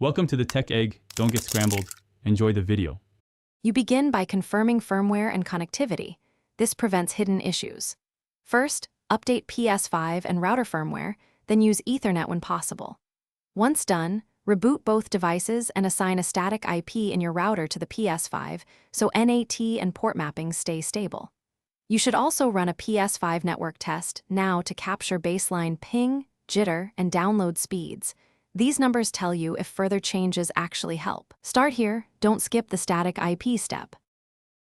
Welcome to the Tech Egg. Don't get scrambled. Enjoy the video. You begin by confirming firmware and connectivity. This prevents hidden issues. First, update Ps5 and router firmware, then use Ethernet when possible. Once done, reboot both devices and assign a static IP in your router to the Ps5 so NAT and port mappings stay stable. You should also run a Ps5 network test now to capture baseline ping, jitter, and download speeds. These numbers tell you if further changes actually help. Start here, don't skip the static IP step.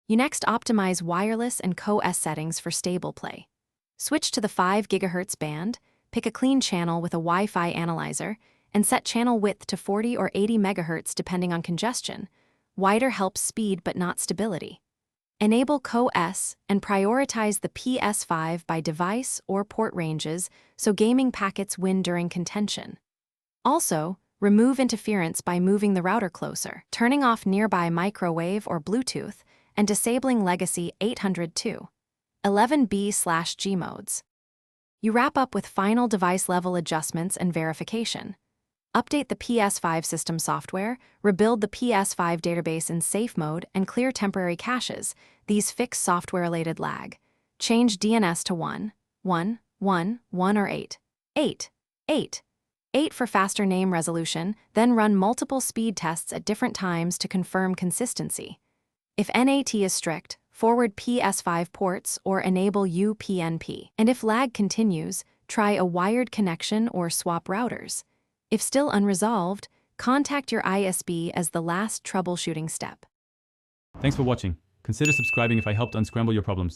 You next optimize wireless and co-S settings for stable play. Switch to the 5 GHz band, pick a clean channel with a Wi-Fi analyzer, and set channel width to 40 or 80 MHz depending on congestion. Wider helps speed but not stability. Enable co-S and prioritize the Ps5 by device or port ranges so gaming packets win during contention. Also, remove interference by moving the router closer, turning off nearby microwave or Bluetooth, and disabling legacy 802.11b/G modes. You wrap up with final device-level adjustments and verification. Update the Ps5 system software, rebuild the Ps5 database in safe mode, and clear temporary caches. These fix software-related lag. Change DNS to 1, 1, 1, 1 or 8. 8, 8. 8 for faster name resolution, then run multiple speed tests at different times to confirm consistency. If NAT is strict, forward Ps5 ports or enable UPnP. And if lag continues, try a wired connection or swap routers. If still unresolved, contact your ISP as the last troubleshooting step. Thanks for watching. Consider subscribing if I helped unscramble your problems.